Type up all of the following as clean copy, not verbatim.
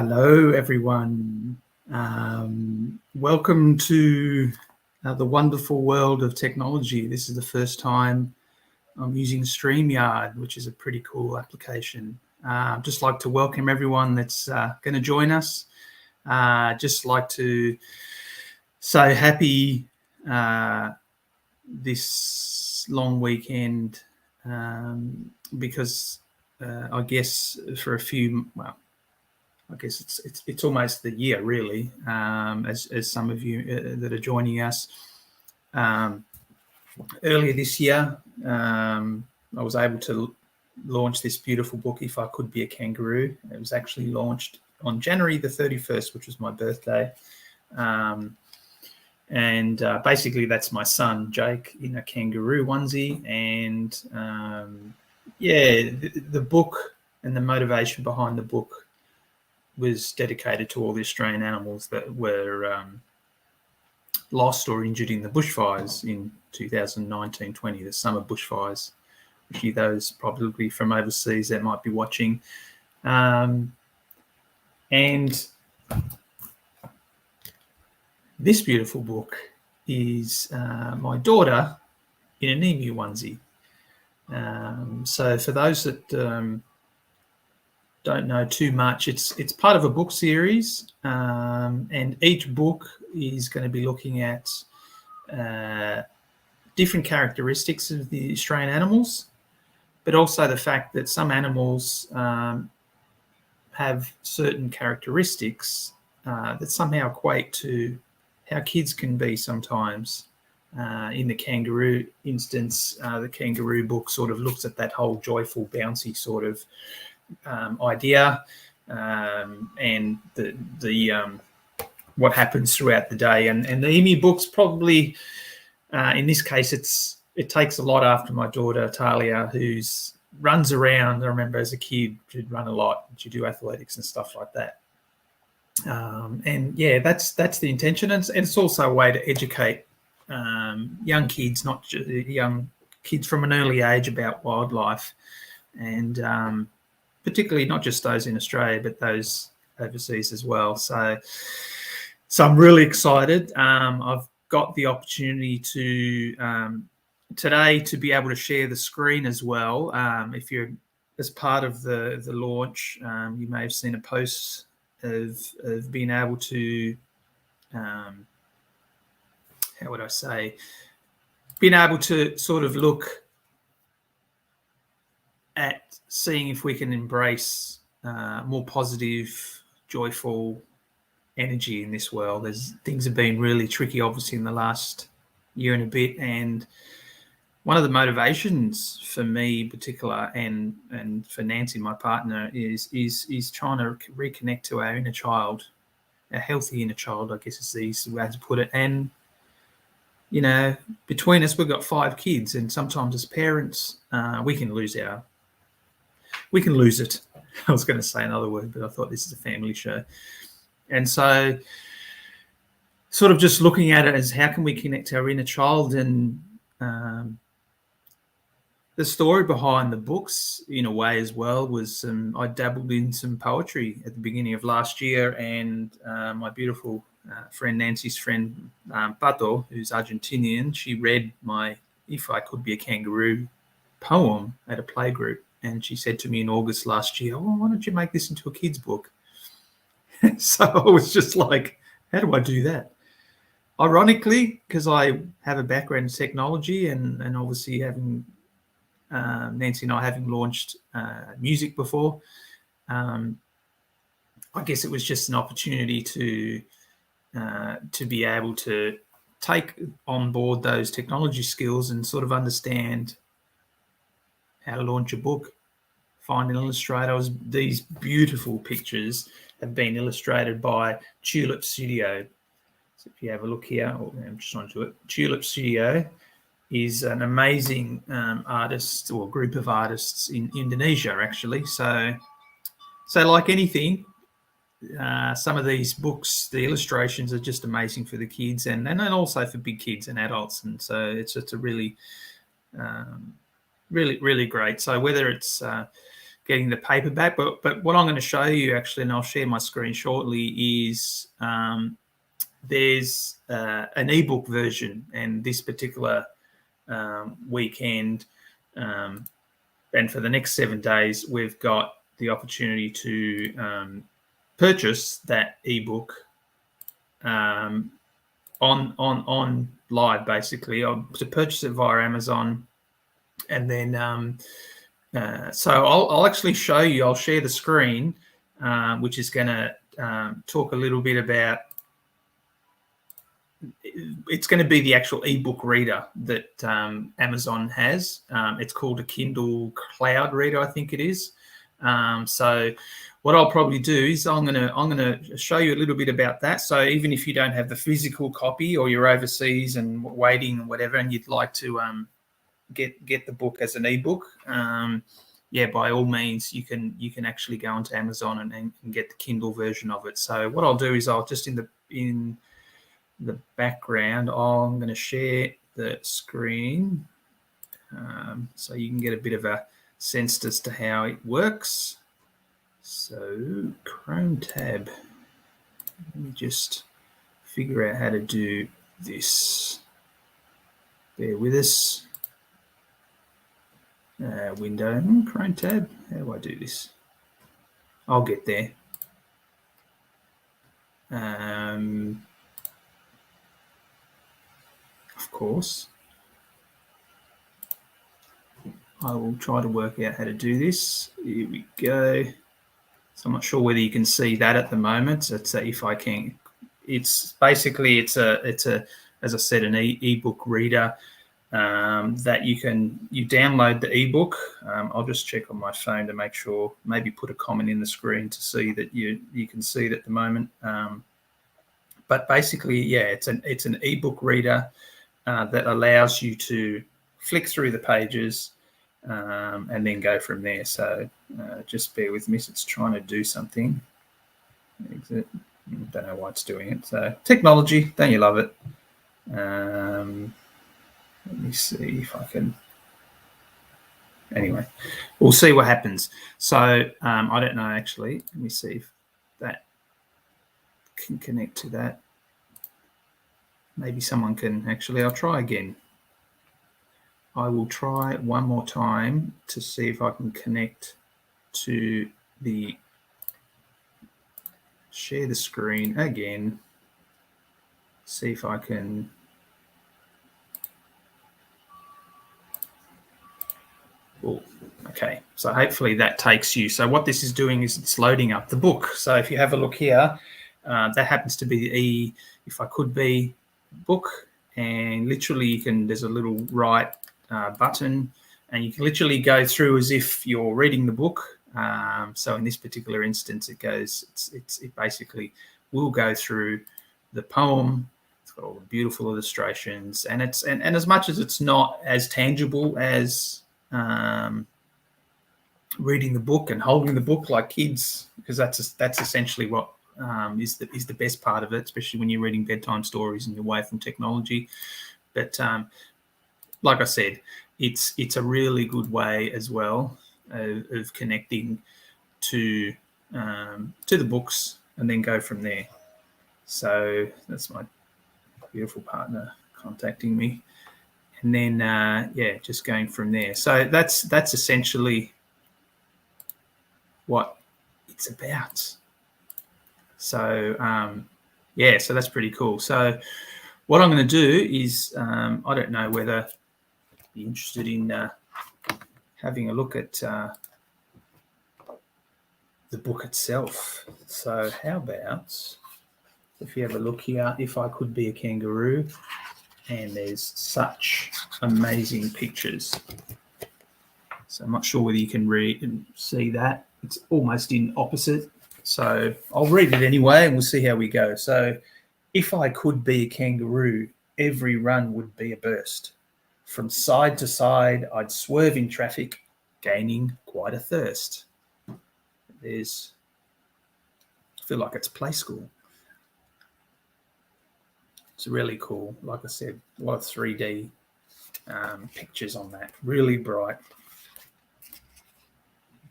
Hello, everyone. Welcome to the wonderful world of technology. This is the first time I'm using StreamYard, which is a pretty cool application. I'd just like to welcome everyone that's going to join us. Just like to say happy this long weekend because I guess for a few, I guess it's almost the year really, as some of you that are joining us. Earlier this year, I was able to launch this beautiful book, If I Could Be a Kangaroo. It was actually launched on January the 31st, which was my birthday. Basically that's my son, Jake, in a kangaroo onesie. And the book and the motivation behind the book was dedicated to all the Australian animals that were lost or injured in the bushfires in 2019-20, the summer bushfires, which those probably from overseas that might be watching. And this beautiful book is my daughter in an emu onesie. So for those that don't know too much, it's part of a book series, and each book is going to be looking at different characteristics of the Australian animals, but also the fact that some animals have certain characteristics that somehow equate to how kids can be sometimes. In the kangaroo instance, the kangaroo book sort of looks at that whole joyful, bouncy sort of idea, and the what happens throughout the day. And the emu book's probably in this case it takes a lot after my daughter Talia, who's runs around. I remember as a kid she'd run a lot, she'd do athletics and stuff like that. That's the intention, and it's also a way to educate young kids, not just young kids from an early age, about wildlife, and particularly not just those in Australia, but those overseas as well. So I'm really excited. I've got the opportunity to today to be able to share the screen as well. If you're as part of the launch, you may have seen a post of being able to, how would I say, being able to sort of look at seeing if we can embrace more positive, joyful energy in this world. Things have been really tricky, obviously, in the last year and a bit, and one of the motivations for me in particular, and for Nancy, my partner, is trying to reconnect to our inner child, a healthy inner child, I guess is the easy way to put it. And between us, we've got 5 kids, and sometimes as parents, we can lose it. I was going to say another word, but I thought this is a family show. And so sort of just looking at it as how can we connect to our inner child, and the story behind the books in a way as well was I dabbled in some poetry at the beginning of last year, and my beautiful friend Nancy's friend Pato, who's Argentinian, she read my If I Could Be a Kangaroo poem at a playgroup, and she said to me in August last year, "Oh, why don't you make this into a kid's book?" So I was just like, how do I do that? Ironically, because I have a background in technology, and obviously having Nancy and I having launched music before, I guess it was just an opportunity to be able to take on board those technology skills and sort of understand how to launch a book, find an illustrator. These beautiful pictures have been illustrated by Tulip Studio. So if you have a look here, I'm just trying to do it. Tulip Studio is an amazing artist, or group of artists in Indonesia, actually. So like anything, some of these books, the illustrations are just amazing for the kids, and also for big kids and adults. And so it's just a really, really, really great. So whether it's getting the paperback. But what I'm going to show you actually, and I'll share my screen shortly, is there's an ebook version, and this particular weekend and for the next 7 days, we've got the opportunity to purchase that ebook on live, basically, to purchase it via Amazon, and then so I'll actually show you. I'll share the screen, which is going to talk a little bit about. It's going to be the actual ebook reader that Amazon has. It's called a Kindle Cloud Reader, I think it is. So what I'll probably do is I'm going to show you a little bit about that. So even if you don't have the physical copy, or you're overseas and waiting or whatever, and you'd like to get the book as an ebook, yeah, by all means, you can actually go onto Amazon and get the Kindle version of it. So what I'll do is I'll just in the background, I'm going to share the screen so you can get a bit of a sense as to how it works. So Chrome tab, let me just figure out how to do this. Bear with us. Window, Chrome tab, how do I do this? I'll get there. Of course, I will try to work out how to do this. Here we go. So I'm not sure whether you can see that at the moment. So if I can, it's basically it's a as I said, an ebook reader that you download the ebook. I'll just check on my phone to make sure. Maybe put a comment in the screen to see that you can see it at the moment. But basically, yeah, it's an ebook reader that allows you to flick through the pages and then go from there. So just bear with me. It's trying to do something. Exit. Don't know why it's doing it. So technology, don't you love it? Let me see if I can. Anyway, we'll see what happens. So I don't know, actually. Let me see if that can connect to that. Maybe someone can actually. I'll try again. I will try one more time to see if I can connect to the share the screen again. See if I can. Oh, okay, so hopefully that takes you. So what this is doing is it's loading up the book. So if you have a look here, that happens to be the If I Could Be book, and literally you can. There's a little right button, and you can literally go through as if you're reading the book. So in this particular instance, it basically will go through the poem. It's got all the beautiful illustrations, and as much as it's not as tangible as reading the book and holding the book like kids, because that's essentially what is the best part of it, especially when you're reading bedtime stories and you're away from technology. But like I said, it's a really good way as well of connecting to the books and then go from there. So that's my beautiful partner contacting me. And then, yeah, just going from there. So that's essentially what it's about. So, yeah, so that's pretty cool. So what I'm going to do is, I don't know whether you're interested in having a look at the book itself. So how about if you have a look here, If I Could Be a Kangaroo, and there's such amazing pictures. So I'm not sure whether you can read and see that. It's almost in opposite. So I'll read it anyway, and we'll see how we go. So, if I could be a kangaroo, every run would be a burst. From side to side, I'd swerve in traffic, gaining quite a thirst. I feel like it's play school. It's really cool. Like I said, a lot of 3D pictures on that. Really bright.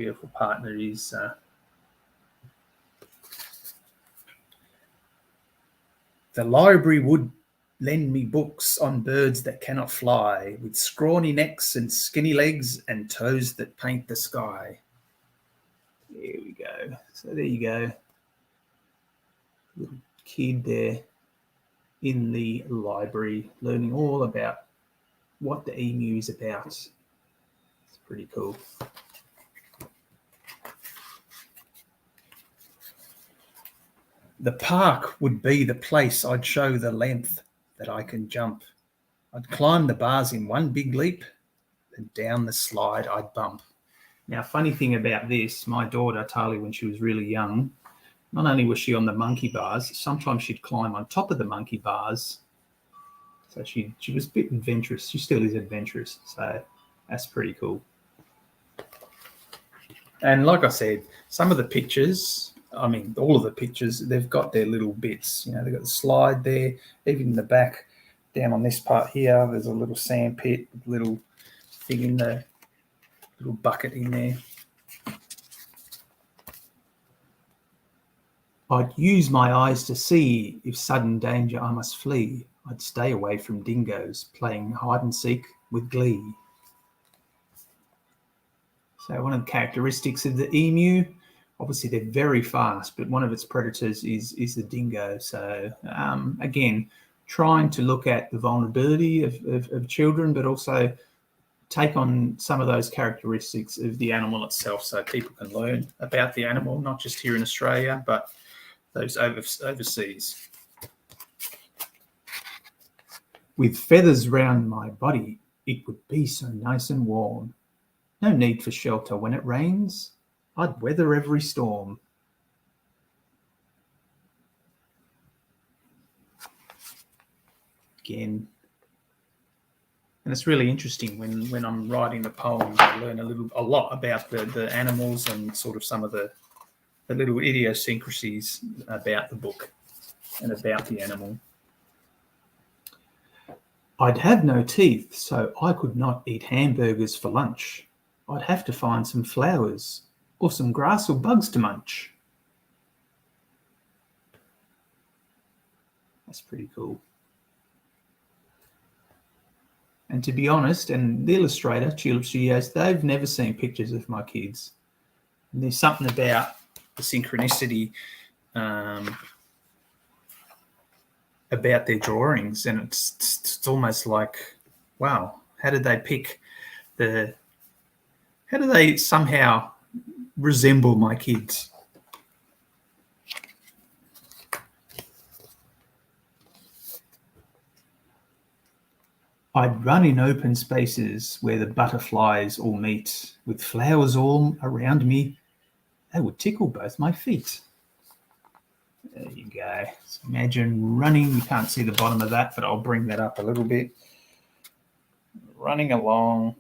beautiful partner is. The library would lend me books on birds that cannot fly, with scrawny necks and skinny legs and toes that paint the sky. There we go. So there you go. Little kid there in the library learning all about what the emu is about. It's pretty cool. The park would be the place I'd show the length that I can jump. I'd climb the bars in one big leap, and down the slide I'd bump. Now, funny thing about this, my daughter, Tali, when she was really young, not only was she on the monkey bars, sometimes she'd climb on top of the monkey bars. So she was a bit adventurous. She still is adventurous. So that's pretty cool. And like I said, some of the pictures, I mean, all of the pictures, they've got their little bits. You know, they've got the slide there, even in the back, down on this part here, there's a little sand pit, little thing in the little bucket in there. I'd use my eyes to see if sudden danger I must flee. I'd stay away from dingoes playing hide and seek with glee. So one of the characteristics of the emu, obviously they're very fast, but one of its predators is the dingo. So again, trying to look at the vulnerability of children, but also take on some of those characteristics of the animal itself so people can learn about the animal, not just here in Australia, but those overseas. With feathers round my body, it would be so nice and warm. No need for shelter when it rains. I'd weather every storm. Again, and it's really interesting when I'm writing the poems, I learn a lot about the animals and sort of some of the little idiosyncrasies about the book and about the animal. I'd have no teeth, so I could not eat hamburgers for lunch. I'd have to find some flowers or some grass or bugs to munch. That's pretty cool. And to be honest, and the illustrator, Tulip Studios, they've never seen pictures of my kids. And there's something about the synchronicity about their drawings, and it's almost like, wow, how did they somehow resemble my kids? I'd run in open spaces where the butterflies all meet, with flowers all around me. They would tickle both my feet. There you go. So imagine running. You can't see the bottom of that, but I'll bring that up a little bit. Running along.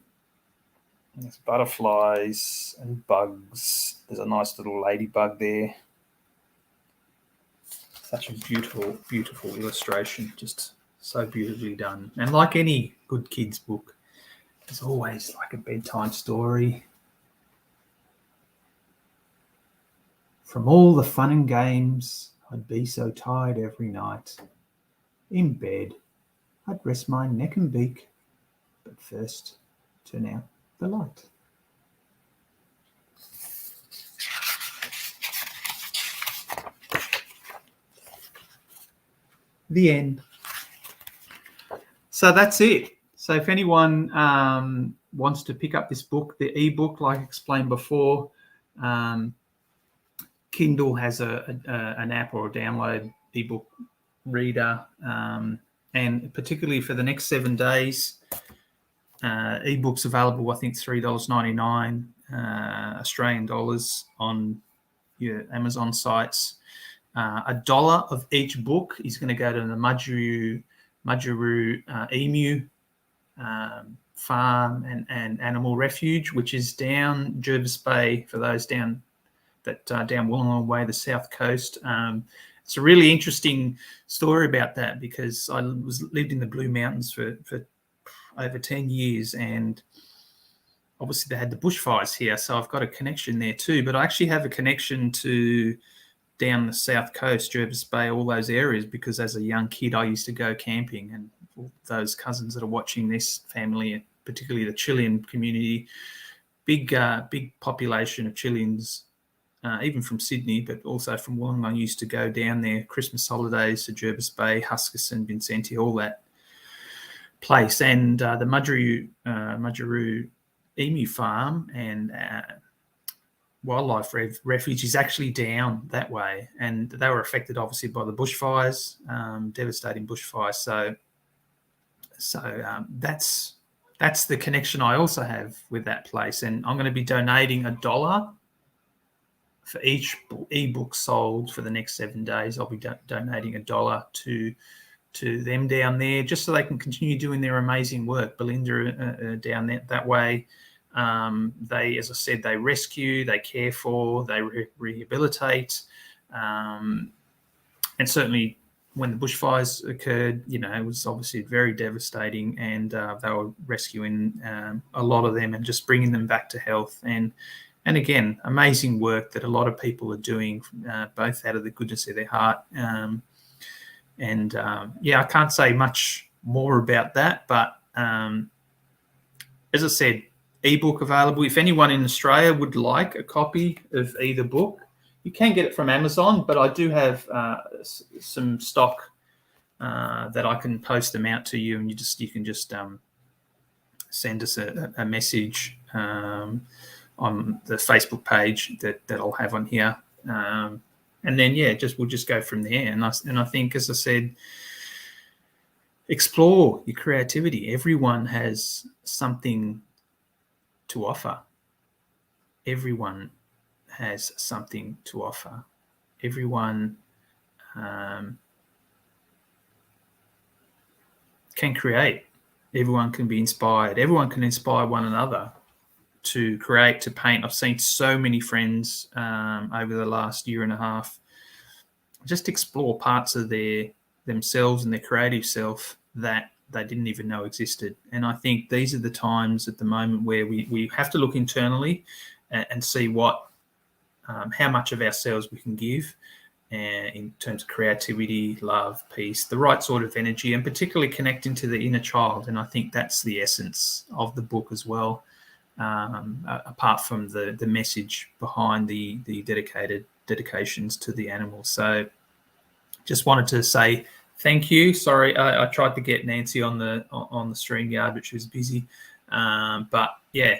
There's butterflies and bugs. There's a nice little ladybug there. Such a beautiful, beautiful illustration. Just so beautifully done. And like any good kids book, there's always like a bedtime story. From all the fun and games, I'd be so tired every night. In bed, I'd rest my neck and beak, but first turn out the light. The end. So that's it. So if anyone wants to pick up this book, the ebook, like I explained before, Kindle has an app or a download ebook reader, and particularly for the next 7 days, ebooks available, I think $3.99 Australian dollars on your Amazon sites. $1 of each book is going to go to the Mudgee Emu Farm and Animal Refuge, which is down Jervis Bay, for those down Wollongong Way, the south coast. It's a really interesting story about that, because I lived in the Blue Mountains for over 10 years, and obviously they had the bushfires here, so I've got a connection there too. But I actually have a connection to down the south coast, Jervis Bay, all those areas, because as a young kid I used to go camping, and those cousins that are watching this, family, particularly the Chilean community, big population of Chileans, even from Sydney, but also from Wollongong, used to go down there Christmas holidays to Jervis Bay, Huskisson, Vincenti, all that place. And the Mudgee Emu Farm and wildlife refuge is actually down that way, and they were affected obviously by the bushfires, devastating bushfires. So that's the connection I also have with that place. And I'm going to be donating $1 for each ebook sold for the next 7 days. I'll be donating $1 to them down there, just so they can continue doing their amazing work. Belinda down that way. They, as I said, they rescue, they care for, they rehabilitate, and certainly when the bushfires occurred, it was obviously very devastating, and they were rescuing a lot of them and just bringing them back to health. And again, amazing work that a lot of people are doing, both out of the goodness of their heart. I can't say much more about that, but as I said, ebook available. If anyone in Australia would like a copy of either book, you can get it from Amazon, but I do have some stock that I can post them out to you, and you can just send us a message on the Facebook page that I'll have on here, and then we'll just go from there. And I think, as I said, explore your creativity. Everyone has something to offer. Everyone has something to offer. Everyone can create. Everyone can be inspired. Everyone can inspire one another to create, to paint. I've seen so many friends over the last year and a half just explore parts of themselves and their creative self that they didn't even know existed. And I think these are the times at the moment where we have to look internally and see how much of ourselves we can give in terms of creativity, love, peace, the right sort of energy, and particularly connecting to the inner child. And I think that's the essence of the book as well, apart from the message behind the dedications to the animals. So just wanted to say thank you. Sorry, I tried to get Nancy on the StreamYard, but she was busy. But yeah,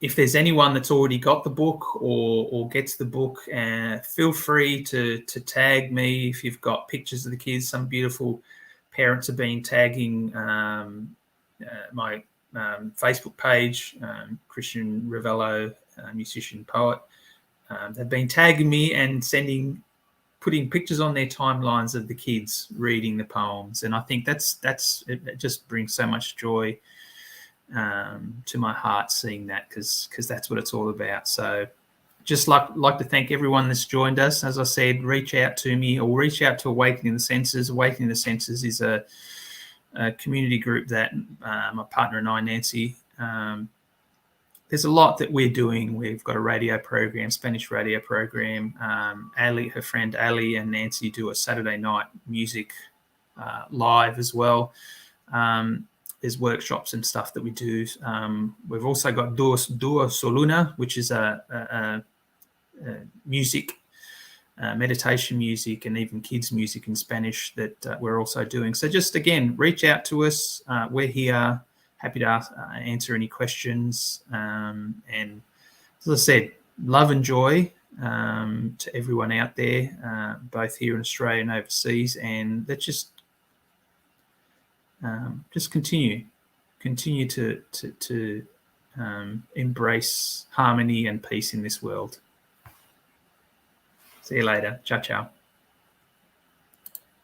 if there's anyone that's already got the book or gets the book, feel free to tag me if you've got pictures of the kids. Some beautiful parents have been tagging my Facebook page, Christian Ravello, musician, poet. They've been tagging me and putting pictures on their timelines of the kids reading the poems, and I think it just brings so much joy to my heart seeing that, because that's what it's all about. So just like to thank everyone that's joined us. As I said, reach out to me or reach out to Awakening the Senses. Awakening the Senses is a community group that my partner and I, Nancy, there's a lot that we're doing. We've got a radio program, Spanish radio program. Her friend Ali and Nancy do a Saturday night music live as well. There's workshops and stuff that we do. We've also got Duo Soluna, which is a music, meditation music, and even kids music in Spanish that we're also doing. So just, again, reach out to us. We're here, happy to answer any questions. And as I said, love and joy to everyone out there, both here in Australia and overseas. And let's just continue to embrace harmony and peace in this world. See you later. Ciao, ciao.